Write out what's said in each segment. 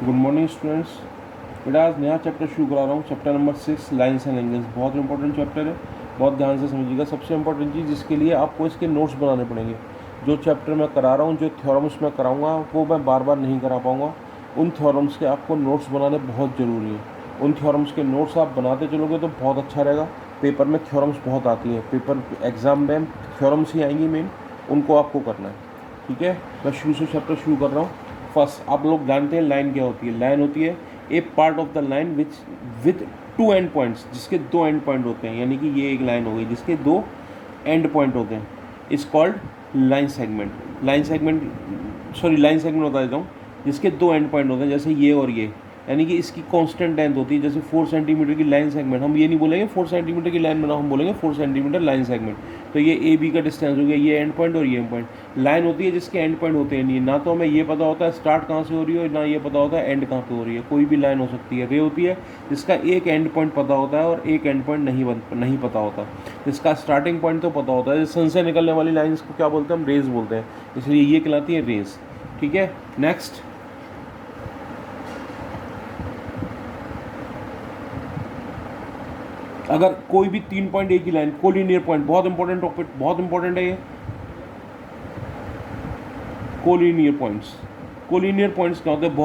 Good morning students. बेटा आज नया चैप्टर शुरू करा रहा हूँ, chapter number 6 lines and angles. बहुत इंपॉर्टेंट चैप्टर है, बहुत ध्यान से समझिएगा। सबसे इंपॉर्टेंट चीज़ जिसके लिए आपको इसके नोट्स बनाने पड़ेंगे। जो चैप्टर मैं करा रहा हूँ, जो थ्योरम्स मैं कराऊंगा वो मैं बार बार नहीं करा पाऊँगा। उन थ्योरम्स के आपको नोट्स बनाने बहुत ज़रूरी है। उन थ्योरम्स के नोट्स आप बनाते चलोगे तो बहुत अच्छा रहेगा। पेपर में थ्योरम्स बहुत आती हैं, पेपर एग्ज़ाम में थ्योरम्स ही आएंगी मेन, उनको आपको करना है। ठीक है, मैं शुरू से चैप्टर शुरू कर रहा हूँ। फर्स्ट, आप लोग जानते हैं लाइन क्या होती है। लाइन होती है a part of the line which with two end points, जिसके दो एंड पॉइंट होते हैं। यानी कि ये एक लाइन हो गई जिसके दो एंड पॉइंट होते हैं, is called line segment. Line segment बता देता हूँ, जिसके दो एंड पॉइंट होते हैं, जैसे ये और ये। यानी कि इसकी कांस्टेंट लेंथ होती है। जैसे 4 सेंटीमीटर की लाइन सेगमेंट, हम ये नहीं बोलेंगे 4 सेंटीमीटर की लाइन बनाओ, हम बोलेंगे 4 सेंटीमीटर लाइन सेगमेंट। तो ये ए बी का डिस्टेंस हो गया, ये एंड पॉइंट और ये एंड पॉइंट। लाइन होती है जिसके एंड पॉइंट होते हैं नहीं, ना तो हमें ये पता होता है स्टार्ट कहाँ से हो रही है, ना ये पता होता है एंड कहाँ पे हो रही है। कोई भी लाइन हो सकती है। रे होती है जिसका एक एंड पॉइंट पता होता है और एक एंड पॉइंट नहीं पता होता। जिसका स्टार्टिंग पॉइंट तो पता होता है, सन से निकलने वाली लाइन को क्या बोलते हैं, हम रेज बोलते हैं, इसलिए ये कहलाती है रेज। ठीक है, नेक्स्ट। अगर कोई भी 3 पॉइंट एक ही लाइन, कोलिनियर पॉइंट, बहुत इंपॉर्टेंट टॉपिक, बहुत इंपॉर्टेंट है ये। कोलिनियर पॉइंट्स क्या होते हैं,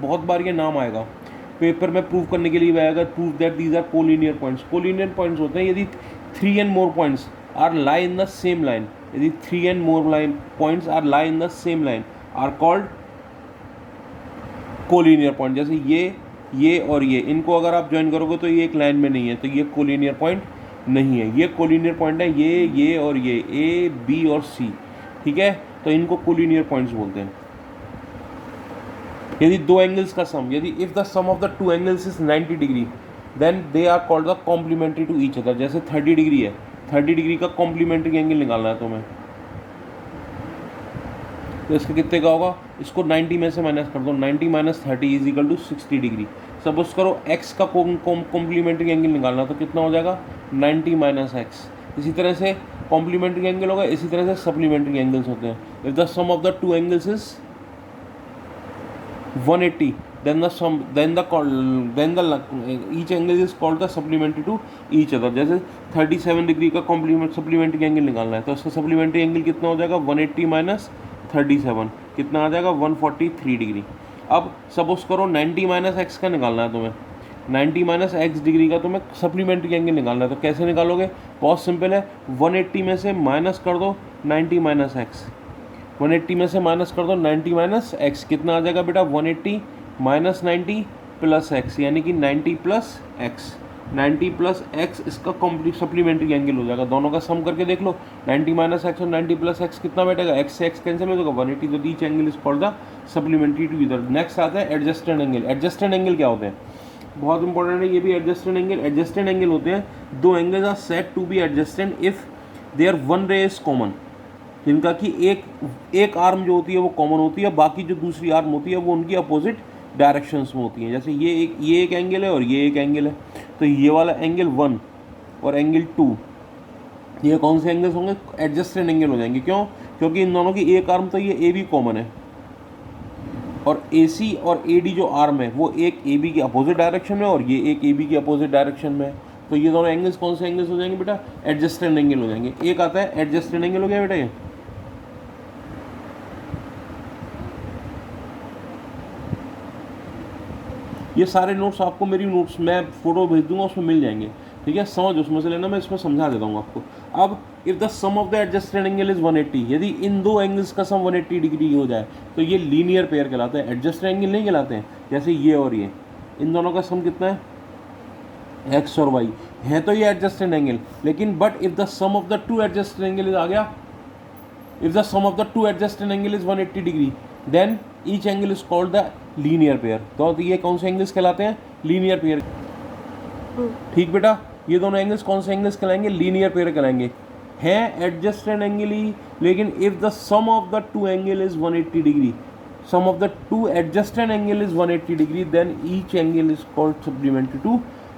बहुत बार ये नाम आएगा पेपर में प्रूव करने के लिए भी आएगा। Prove that these are collinear points. Collinear points होते हैं यदि 3 and more points are lie in the same line. यदि 3 and more line points are lie in the same line are called collinear point. जैसे ये और ये, इनको अगर आप ज्वाइन करोगे तो ये एक लाइन में नहीं है, तो ये कोलिनियर पॉइंट नहीं है। ये कोलिनियर पॉइंट है, ये और ये, ए बी और सी। ठीक है, तो इनको कोलिनियर पॉइंट्स बोलते हैं। यदि दो एंगल्स का सम, यदि if the sum of the two angles is 90 degree then they are called the complementary to each other. जैसे 30 डिग्री है, 30 डिग्री का कॉम्प्लीमेंट्री एंगल निकालना है तुम्हें, तो इसका कितने का होगा, इसको 90 में से माइनस कर दो। 90 minus 30 is equal to 60 degree. Suppose करो x का कॉम्प्लीमेंट्री एंगल निकालना, तो कितना हो जाएगा 90 माइनस एक्स। इसी तरह से कॉम्प्लीमेंट्री एंगल होगा, इसी तरह से सप्लीमेंट्री एंगल्स होते हैं। If the sum of the two angles is 180 then each angle is called the supplementary to each other। जैसे 37 डिग्री का सप्लीमेंट्री एंगल निकालना है, तो उसका सप्लीमेंट्री एंगल कितना हो जाएगा 180 माइनस 37, कितना आ जाएगा 143 डिग्री। अब सपोज करो 90 माइनस एक्स का निकालना है तुम्हें, 90 माइनस एक्स डिग्री का तुम्हें सप्लीमेंट्री एंगल निकालना है। तो कैसे निकालोगे, बहुत सिंपल है। 180 में से माइनस कर दो 90 माइनस एक्स, 180 में से माइनस कर दो 90 माइनस एक्स, कितना आ जाएगा बेटा 180 माइनस 90 प्लस एक्स, यानी कि 90 प्लस एक्स। 90 प्लस एक्स इसका कॉम्प्लीट सप्लीमेंट्री एंगल हो जाएगा। दोनों का सम करके देख लो, 90 माइनस एक्स और 90 प्लस एक्स कितना बैठेगा, एक्स से एक्स कैंसिल हो जाएगा 180। तो each angle is called the supplementary to either. Next आता है एडजस्टेड एंगल। एडजस्टेड एंगल क्या होते हैं, बहुत इंपॉर्टेंट है ये भी। एडजस्टेड एंगल होते हैं दो angles are said to be adjusted if there one ray is common, जिनका कि एक आर्म जो होती है वो कॉमन होती है, बाकी जो दूसरी आर्म होती है वो उनकी अपोजिट डायरेक्शंस में होती हैं। जैसे ये एक एंगल है और ये एक एंगल है, तो ये वाला एंगल 1 और एंगल 2, ये कौन से एंगल्स होंगे, एडजस्टेड एंगल हो जाएंगे। क्यों, क्योंकि इन दोनों की एक आर्म तो ये ए बी कॉमन है, और ए सी और ए डी जो आर्म है वो एक ए बी की अपोजिट डायरेक्शन में और ये एक ए बी की अपोजिट डायरेक्शन में है। तो ये दोनों एंगल्स कौन से एंगल्स हो जाएंगे बेटा, एडजस्टेड एंगल हो जाएंगे। एक आता है एडजस्टेड एंगल, हो गया बेटा ये सारे नोट्स आपको मेरी नोट्स मैं फोटो भेज दूंगा, उसमें मिल जाएंगे। ठीक है, समझ उसमें से लेना, मैं इसमें समझा देता हूँ आपको। अब if the sum of the adjusted angle is 180, यदि इन दो एंगल्स का सम 180 डिग्री हो जाए तो ये लीनियर पेयर कहलाते हैं, एडजस्टेड एंगल नहीं कहलाते हैं। जैसे ये और ये, इन दोनों का सम कितना है, एक्स और वाई है, तो ये एडजस्टेड एंगल। लेकिन but if the sum of the two adjusted angle is, आ गया, if the sum of the two adjusted angle is 180 degree then each angle is called the linear pair. तो ये कौन से एंगल्स कहलाते हैं, linear pair. ठीक बेटा, ये दोनों एंगल्स कौन से एंगल्स कहलाएंगे, लीनियर पेयर कहलाएंगे। हैं एडजस्टेड एंगल ही, लेकिन if the sum of the two angle is 180 degree, sum of the two adjusted angle is 180 degree, then each angle is called supplementary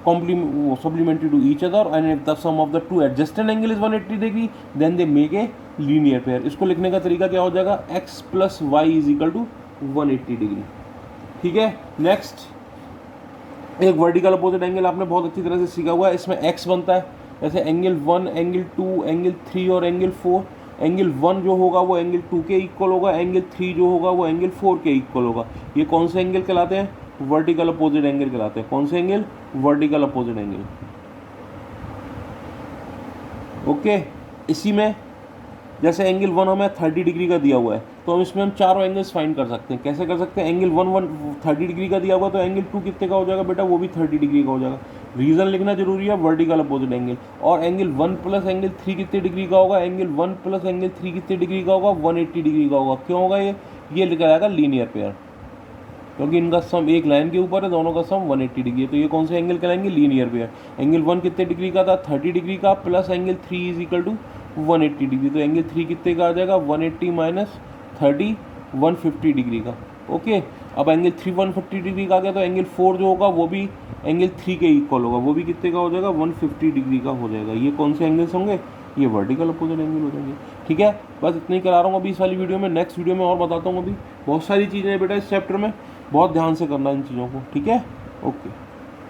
to each other, and if the sum of the two adjacent angle is 180 degree then they make a linear pair। इसको लिखने का तरीका क्या हो जाएगा, x plus y is equal to 180 degree. ठीक है। Next एक वर्टिकल अपोजिट एंगल आपने बहुत अच्छी तरह से सीखा हुआ है, इसमें एक्स बनता है, जैसे एंगल 1, एंगल 2, एंगल 3 और एंगल 4। एंगल 1 जो होगा वो एंगल 2 के इक्वल होगा, एंगल 3 जो होगा वो एंगल 4 के इक्वल होगा। ये कौन से एंगल कहलाते हैं? वर्टिकल अपोजिट एंगल कहलाते हैं। कौन से angle? Vertical opposite angle. Okay. इसी में जैसे एंगल 1 हमें 30 डिग्री का दिया हुआ है, तो हम इसमें हम चारों एंगल्स फाइंड कर सकते हैं। कैसे कर सकते हैं? एंगल 1 30 डिग्री का दिया हुआ, तो एंगल 2 कितने का हो जाएगा बेटा? वो भी 30 डिग्री का हो जाएगा। रीज़न लिखना जरूरी है, वर्टिकल अपोजिट एंगल। और एंगल 1 प्लस एंगल 3 कितने डिग्री का होगा? एंगल 1 प्लस एंगल 3 कितने डिग्री का होगा? 180 डिग्री का होगा। क्यों होगा ये लिखा जाएगा लीनियर पेयर, क्योंकि इनका सम एक लाइन के ऊपर है, दोनों का सम 180 डिग्री है। तो ये कौन से एंगल कहलाएंगे? Linear pair. एंगल 1 कितने डिग्री का था? 30 डिग्री का, plus angle 3 is equal to 180 degree. तो एंगल 3 कितने का आ जाएगा? 180 माइनस 30 150 डिग्री का। ओके। अब एंगल 3 150 डिग्री का आ गया, तो एंगल 4 जो होगा वो भी एंगल 3 के इक्वल होगा, वो भी कितने का हो जाएगा? 150 डिग्री का हो जाएगा। ये कौन से एंगल्स होंगे? ये वर्टिकल अपोजिट एंगल हो जाएंगे। ठीक है, बस इतना ही करा रहा हूँ अभी इस वाली वीडियो में। नेक्स्ट वीडियो में और बताता हूँ। अभी बहुत सारी चीज़ें हैं बेटा इस चैप्टर में, बहुत ध्यान से करना इन चीज़ों को। ठीक है, ओके।